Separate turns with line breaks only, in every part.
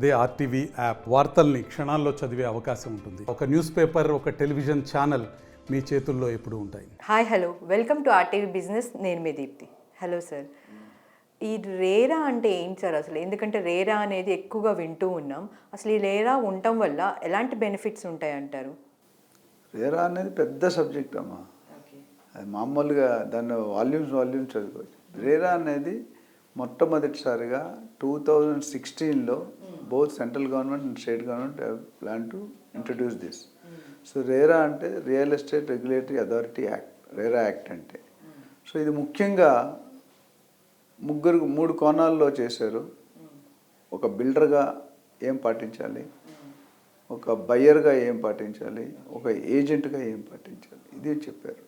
అదే RTV app వార్తల్ని క్షణాల్లో చదివే అవకాశం ఉంటుంది. ఒక న్యూస్ పేపర్, ఒక టెలివిజన్ ఛానల్ మీ చేతుల్లో ఎప్పుడూ ఉంటాయి.
Hi hello, welcome to RTV business. నేను మీ దీప్తి. హలో సార్, ఈ రేరా అంటే ఏంటి సార్ అసలు? ఎందుకంటే రేరా అనేది ఎక్కువగా వింటూ ఉన్నాం. అసలు ఈ రేరా ఉండటం వల్ల ఎలాంటి బెనిఫిట్స్ ఉంటాయి అంటారు?
రేరా అనేది పెద్ద సబ్జెక్ట్ అమ్మా. అది మామూలుగా దాన్ని వాల్యూమ్స్ చదువుకోవచ్చు. రేరా అనేది మొట్టమొదటిసారిగా 2016లో both central government and state government plan to introduce this. So RERA అంటే real estate regulatory authority act, RERA act అంటే. సో ఇది ముఖ్యంగా మూడు కోణాల్లో చేశారు. ఒక బిల్డర్గా ఏం పాటించాలి, ఒక బయ్యర్గా ఏం పాటించాలి, ఒక ఏజెంట్గా ఏం పాటించాలి, ఇది చెప్పారు.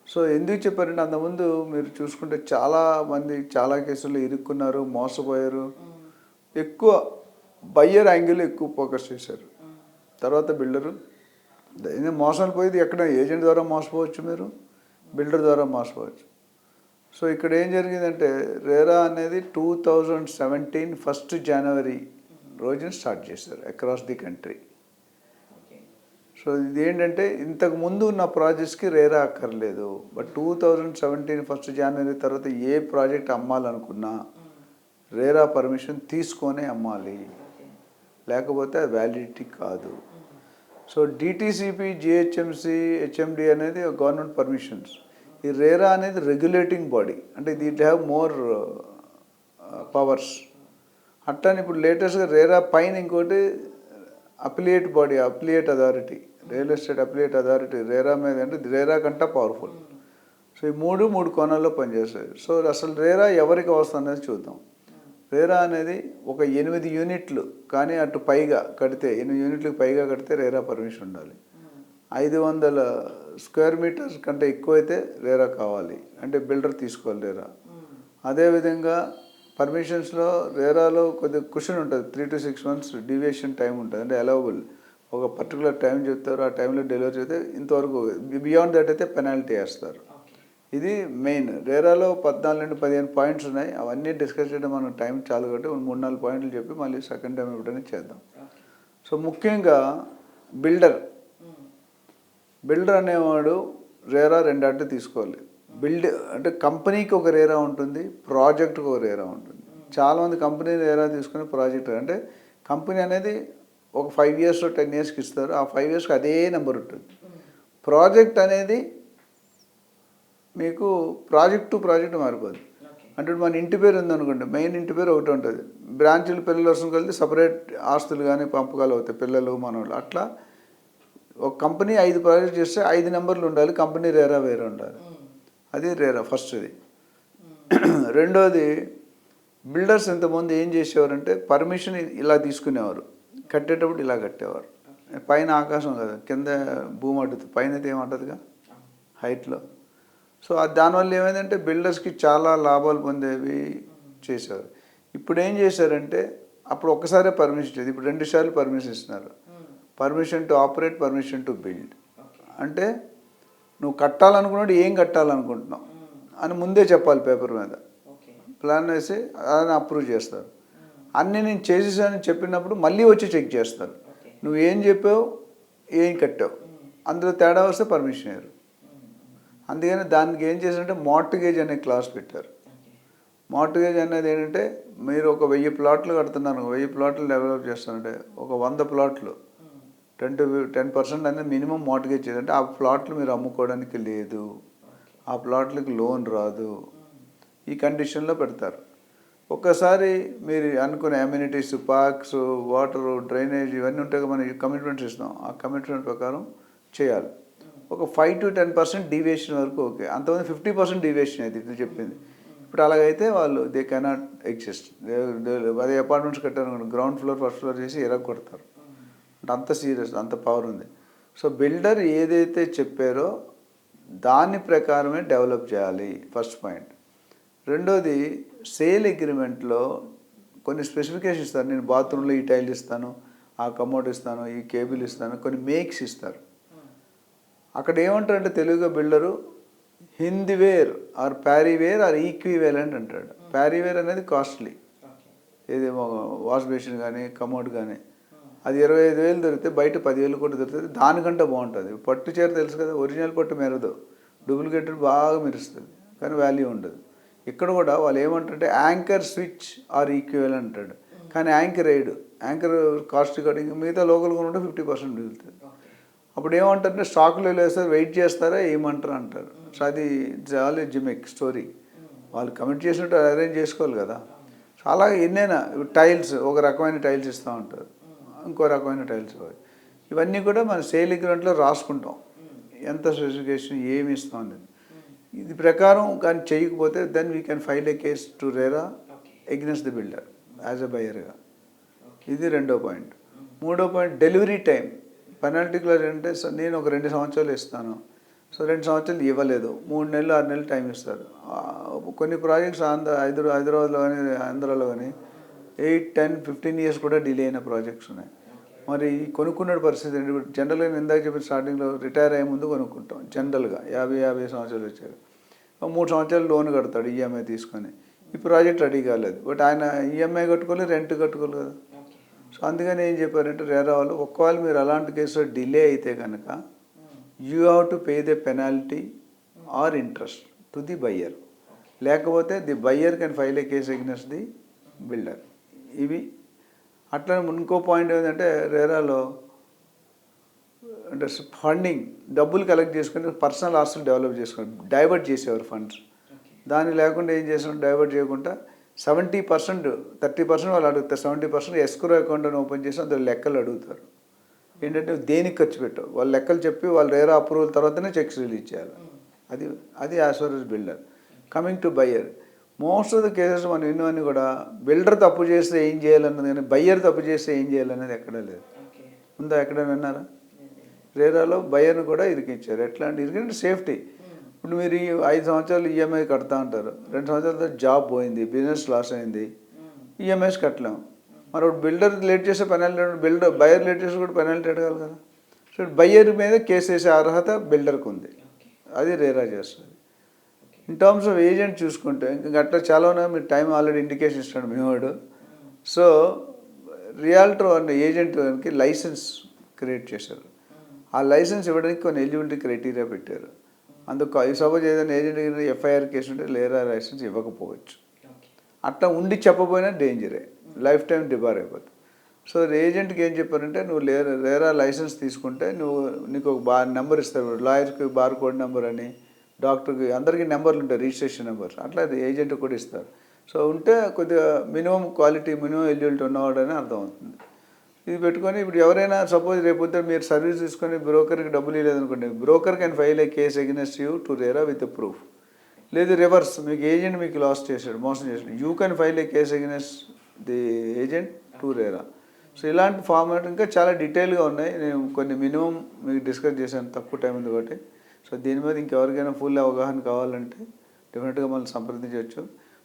సో ఎందుకు చెప్పారంటే అంతకుముందు మీరు చూసుకుంటే చాలామంది చాలా కేసుల్లో ఇరుక్కున్నారు, మోసపోయారు. ఎక్కువ బయ్యర్ యాంగిల్ ఎక్కువ ఫోకస్ చేశారు. తర్వాత బిల్డరు మోసాలు పోయేది ఎక్కడ ఏజెంట్ ద్వారా మోసపోవచ్చు, మీరు బిల్డర్ ద్వారా మోసపోవచ్చు. సో ఇక్కడ ఏం జరిగిందంటే రేరా అనేది 2017 1st January రోజున స్టార్ట్ చేశారు అక్రాస్ ది కంట్రీ. సో ఇది ఏంటంటే ఇంతకు ముందు ఉన్న ప్రాజెక్ట్స్కి రేరా అక్కర్లేదు. బట్ 2017 1st January తర్వాత ఏ ప్రాజెక్ట్ అమ్మాలనుకున్నా రేరా పర్మిషన్ తీసుకొనే అమ్మాలి, లేకపోతే వ్యాలిడిటీ కాదు. సో డిటిసిపి, జిహెచ్ఎంసి, హెచ్ఎండి అనేది గవర్నమెంట్ పర్మిషన్స్. ఈ రేరా అనేది రెగ్యులేటింగ్ బాడీ, అంటే దీట్ హ్యావ్ మోర్ పవర్స్. అట్లని ఇప్పుడు లేటెస్ట్గా రేరా పైన ఇంకోటి appellate body, appellate authority, real estate appellate authority RERA మీద అంటే రేరా కంటే పవర్ఫుల్. సో ఈ మూడు కోణాల్లో పనిచేస్తాయి. సో అసలు రేరా ఎవరికి అవసరం అనేది చూద్దాం. రేరా అనేది ఒక 8 యూనిట్లు కానీ అటు పైగా కడితే, 8 యూనిట్లకు పైగా కడితే రేరా పర్మిషన్ ఉండాలి. 500 స్క్వేర్ మీటర్స్ కంటే ఎక్కువైతే రేరా కావాలి, అంటే బిల్డర్ తీసుకోవాలి రేరా. అదేవిధంగా పర్మిషన్స్లో రేరాలో కొద్దిగా క్వశ్చన్ ఉంటుంది, 3 to 6 months డీవియేషన్ టైం ఉంటుంది, అంటే అలవబుల్. ఒక పర్టికులర్ టైం చెప్తారు, ఆ టైంలో డెలివరీ చేస్తే ఇంతవరకు బియాండ్ దట్ అయితే పెనాల్టీ వేస్తారు. ఇది మెయిన్. రేరాలో 14 నుండి 15 పాయింట్స్ ఉన్నాయి. అవన్నీ డిస్కస్ చేయడం మనకు టైం చాలు కాబట్టి 3-4 పాయింట్లు చెప్పి మళ్ళీ సెకండ్ టైం ఎప్పుడైనా చేద్దాం. సో ముఖ్యంగా బిల్డర్ అనేవాడు రేరా రెండంటే తీసుకోవాలి. అంటే కంపెనీకి ఒక రేరా ఉంటుంది, ప్రాజెక్ట్కి ఒక రేరా ఉంటుంది. చాలామంది కంపెనీ రేరా తీసుకుని ప్రాజెక్ట్, అంటే కంపెనీ అనేది ఒక 5 years 10 yearsకి ఇస్తారు. ఆ 5 yearsకి అదే నెంబర్ ఉంటుంది. ప్రాజెక్ట్ అనేది మీకు ప్రాజెక్ట్ టు ప్రాజెక్ట్ మారిపోదు. అంటే మన ఇంటి పేరు ఉందనుకోండి, మెయిన్ ఇంటి పేరు ఒకటి ఉంటుంది, బ్రాంచులు పిల్లలు వస్తుంది కలిసి సపరేట్ ఆస్తులు కానీ పంపకాలు అవుతాయి, పిల్లలు మనవాళ్ళు. అట్లా ఒక కంపెనీ 5 ప్రాజెక్ట్ చేస్తే 5 నెంబర్లు ఉండాలి, కంపెనీ రేరా వేరే ఉండాలి. అది రేరా ఫస్ట్ది. రెండోది, బిల్డర్స్ ఇంతకుముందు ఏం చేసేవారంటే పర్మిషన్ ఇలా తీసుకునేవారు, కట్టేటప్పుడు ఇలా కట్టేవారు. పైన ఆకాశం కదా, కింద భూమి అడ్డుతుంది, పైన అయితే ఏమంటుందిగా హైట్లో. సో దానివల్ల ఏమైందంటే బిల్డర్స్కి చాలా లాభాలు పొందేవి చేసేవారు. ఇప్పుడు ఏం చేశారంటే అప్పుడు ఒక్కసారే పర్మిషన్ ఇచ్చేది, ఇప్పుడు 2 సార్లు పర్మిషన్ ఇస్తున్నారు. Permission to operate, permission to build. అంటే నువ్వు కట్టాలనుకున్నాడు ఏం కట్టాలనుకుంటున్నావు అని ముందే చెప్పాలి, పేపర్ మీద ప్లాన్ వేసి అని అప్రూవ్ చేస్తారు. అన్నీ నేను చేసేసానని చెప్పినప్పుడు మళ్ళీ వచ్చి చెక్ చేస్తారు, నువ్వు ఏం చెప్పావు ఏం కట్టావు, అందులో తేడా వస్తే పర్మిషన్ ఇవ్వరు. అందుకని దానికి ఏం చేశారంటే మార్ట్గేజ్ అనే క్లాస్ పెట్టారు. మార్ట్గేజ్ అనేది ఏంటంటే మీరు ఒక 1000 ప్లాట్లు కడుతున్నాను, 1000 ప్లాట్లు డెవలప్ చేస్తానంటే ఒక 100 ప్లాట్లు 10% అనేది మినిమం మార్ట్గేజ్ చేయాలంటే ఆ ప్లాట్లు మీరు అమ్ముకోవడానికి లేదు, ఆ ప్లాట్లకు లోన్ రాదు, ఈ కండిషన్లో పెడతారు. ఒక్కసారి మీరు అనుకునే అమ్యూనిటీస్, పార్క్స్, వాటర్, డ్రైనేజ్ ఇవన్నీ ఉంటాయి, మనం కమిట్మెంట్స్ ఇస్తాం, ఆ కమిట్మెంట్ ప్రకారం చేయాలి. ఒక 5 to 10% డీవియేషన్ వరకు ఓకే. అంతమంది 50% డీవియేషన్ అయితే ఇది చెప్పింది. ఇప్పుడు అలాగైతే వాళ్ళు దే కెనాట్ ఎగ్జిస్ట్. అదే అపార్ట్మెంట్స్ కట్టారనుకోండి, గ్రౌండ్ ఫ్లోర్ ఫస్ట్ ఫ్లోర్ చేసి కొడతారు. అంటే అంత సీరియస్, అంత పవర్ ఉంది. సో బిల్డర్ ఏదైతే చెప్పారో దాని ప్రకారమే డెవలప్ చేయాలి, ఫస్ట్ పాయింట్. రెండోది, సేల్ అగ్రిమెంట్లో కొన్ని స్పెసిఫికేషన్ ఇస్తారు. నేను బాత్రూంలో ఈ టైల్ ఇస్తాను, ఆ కమోడ్ ఇస్తాను, ఈ కేబుల్ ఇస్తాను, కొన్ని మేక్స్ ఇస్తారు. అక్కడ ఏమంటారంటే తెలుగుగా బిల్డరు హిందీవేర్ ఆర్ ప్యారీవేర్ ఆర్ ఈక్వివేలెంట్ అంటాడు. ప్యారీవేర్ అనేది కాస్ట్లీ, ఏదేమో వాష్ బేసిన్ కానీ కమోడ్ కానీ అది 25,000 దొరికితే బయట 10,000 కూడా దొరుకుతుంది, దానికంటే బాగుంటుంది. పట్టు చీర తెలుసు కదా, ఒరిజినల్ పట్టు మెరదు, డూప్లికేటెడ్ బాగా మెరుస్తుంది కానీ వాల్యూ ఉండదు. ఇక్కడ కూడా వాళ్ళు ఏమంటారంటే యాంకర్ స్విచ్ ఆర్ ఈక్వల్ అంటాడు, కానీ యాంకర్ వేయడు. యాంకర్ కాస్ట్ కటింగ్ మిగతా లోకల్ కొనుంటే 50% మిగులుతుంది. అప్పుడు ఏమంటారంటే స్టాక్లో వేస్తారు, వెయిట్ చేస్తారా ఏమంటారు అంటారు. సో అది చాలా జిమిక్ స్టోరీ, వాళ్ళు కమిట్ చేసినట్టు అరేంజ్ చేసుకోవాలి కదా. చాలా ఎన్నైనా టైల్స్ ఒక రకమైన టైల్స్ ఇస్తూ ఉంటారు, ఇంకో రకమైన టైల్స్ ఇవ్వాలి. ఇవన్నీ కూడా మన సేల్ అగ్రిమెంట్లో రాసుకుంటాం, ఎంత స్పెసిఫికేషన్ ఏమి ఇస్తాం అనేది. ఇది ప్రకారం కానీ చేయకపోతే then we can file a case to RERA against the builder as a బయర్గా. ఇది రెండో పాయింట్. మూడో point delivery time. Penalty clause అంటే నేను ఒక 2 సంవత్సరాలు ఇస్తాను, సో 2 సంవత్సరాలు ఇవ్వలేదు, 3 నెలలు 6 నెలలు టైం ఇస్తారు. కొన్ని ప్రాజెక్ట్స్ హైదరాబాద్లో కానీ ఆంధ్రాలో కానీ 8, 10, 15 ఇయర్స్ కూడా డిలే అయిన ప్రాజెక్ట్స్ ఉన్నాయి. మరి కొనుక్కున్న పరిస్థితి ఏంటి? జనరల్గా నేను ఇందాక చెప్పిన స్టార్టింగ్లో రిటైర్ అయ్యే ముందు కొనుక్కుంటాం జనరల్గా 50 సంవత్సరాలు వచ్చారు. 3 సంవత్సరాలు లోన్ కడతాడు ఈఎంఐ తీసుకొని. ఈ ప్రాజెక్ట్ రెడీ కాలేదు, బట్ ఆయన ఈఎంఐ కట్టుకోలేదు, రెంట్ కట్టుకోలేదు కదా. సో అందుకని ఏం చెప్పారంటే రేరా వాళ్ళు, ఒకవేళ మీరు అలాంటి కేసులో డిలే అయితే కనుక you have to pay the penalty or interest to the buyer, లేకపోతే the buyer can file a case against the builder. ఇవి అట్లా. ఇంకో పాయింట్ ఏంటంటే రేరాలో అంటే ఫండింగ్ డబ్బులు కలెక్ట్ చేసుకుని పర్సనల్ ఆస్తులు డెవలప్ చేసుకుని డైవర్ట్ చేసేవారు ఫండ్స్. దాన్ని లేకుండా ఏం చేసాం, డైవర్ట్ చేయకుండా 70%, 30% వాళ్ళు అడుగుతారు, 70% ఎస్క్రో అకౌంట్ అని ఓపెన్ చేసి అందులో లెక్కలు అడుగుతారు. ఏంటంటే దేనికి ఖర్చు పెట్టావు వాళ్ళు లెక్కలు చెప్పి వాళ్ళు రేరా అప్రూవల్ తర్వాతనే చెక్స్ రిలీజ్ చేయాలి. అది as far as builder. Coming to buyer, most of the cases మనం విన్నవన్నీ కూడా బిల్డర్ తప్పు చేస్తే ఏం చేయాలన్నది కానీ బయ్యర్ తప్పు చేస్తే ఏం చేయాలన్నది ఎక్కడా లేదు. ఉందా? ఎక్కడ విన్నారా? రేరాలో బయ్యర్ని కూడా ఇరికించారు. ఎట్లా అంటే ఇరికంటే సేఫ్టీ. ఇప్పుడు మీరు 5 సంవత్సరాలు ఈఎంఐ కడతా ఉంటారు, 2 సంవత్సరాల తర్వాత జాబ్ పోయింది, బిజినెస్ లాస్ అయింది, ఈఎంఐస్ కట్టలేము. మరి బిల్డర్ లేట్ చేసే పెనాల్టీ, బయ్యర్ లేట్ చేసి కూడా పెనాల్టీ అడగాలి కదా. సో బయ్యర్ మీద కేసు వేసే అర్హత బిల్డర్కి ఉంది, అది రేరా చేస్తుంది. ఇన్ టర్మ్స్ ఆఫ్ ఏజెంట్ చూసుకుంటే ఇంకా అట్లా చాలా ఉన్నాయి. మీరు టైం ఆల్రెడీ ఇండికేషన్ ఇస్తాడు మీ వాడు. సో రియాల్టర్ అనే ఏజెంట్కి లైసెన్స్ క్రియేట్ చేశారు. ఆ లైసెన్స్ ఇవ్వడానికి కొన్ని ఎలిజిబిలిటీ క్రైటీరియా పెట్టారు. అందుకు సపోజ్ ఏదైనా ఏజెంట్ ఎఫ్ఐఆర్ కేసు ఉంటే రేరా లైసెన్స్ ఇవ్వకపోవచ్చు. అట్లా ఉండి చెప్పబోయినా డేంజరే, లైఫ్ టైం డిబార్ అయిపోతుంది. సో ఏజెంట్కి ఏం చెప్పారంటే నువ్వు రేరా లైసెన్స్ తీసుకుంటే నీకు ఒక నెంబర్ ఇస్తారు, లాయర్కి బార్ కోడ్ నెంబర్ అని, డాక్టర్కి అందరికీ నెంబర్లు ఉంటాయి, రిజిస్ట్రేషన్ నెంబర్స్, అట్లా ఏజెంట్ కూడా ఇస్తారు. సో ఉంటే కొద్దిగా మినిమం క్వాలిటీ, మినిమం ఎలిజిబిలిటీ ఉన్నవాడని అర్థం అవుతుంది. ఇది పెట్టుకొని ఇప్పుడు ఎవరైనా సపోజ్ రేపొద్దు మీరు సర్వీస్ తీసుకొని బ్రోకర్కి డబ్బులు ఇవ్వలేదనుకోండి, broker can file a case against you to RERA with proof. లేదు రివర్స్, మీకు ఏజెంట్ మీకు లాస్ చేశాడు, మోసం చేశాడు, you can file a case against the agent to RERA. So ఇలాంటి ఫార్మాట్ ఇంకా చాలా డీటెయిల్గా ఉన్నాయి. నేను కొన్ని మినిమం మీకు డిస్కస్ చేశాను, తక్కువ టైం ఉంది కాబట్టి. సో దీని మీద ఇంకెవరికైనా ఫుల్ అవగాహన కావాలంటే డెఫినెట్గా మనం సంప్రదించవచ్చు.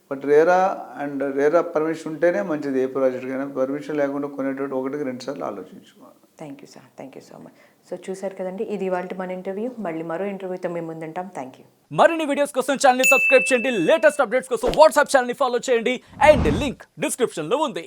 But RERA and RERA permission ఉంటేనే మంచిది ఏ ప్రాజెక్ట్కైనా. పర్మిషన్ లేకుండా కొనేటప్పుడు 1-2 సార్లు ఆలోచించుకోవాలి.
Thank you sir, thank you so much. So చూసారు కదండి, ఇది ఇవాళ మన ఇంటర్వ్యూ. మళ్ళీ మరో ఇంటర్వ్యూతో మేము ముందుంటాం. Thank you.
మరిన్ని వీడియోస్ కోసం ఛానల్ ని సబ్స్క్రైబ్ చేయండి, లేటెస్ట్ అప్డేట్స్ కోసం వాట్సాప్ ఛానల్ ని ఫాలో చేయండి, అండ్ లింక్ డిస్క్రిప్షన్ లో ఉంది.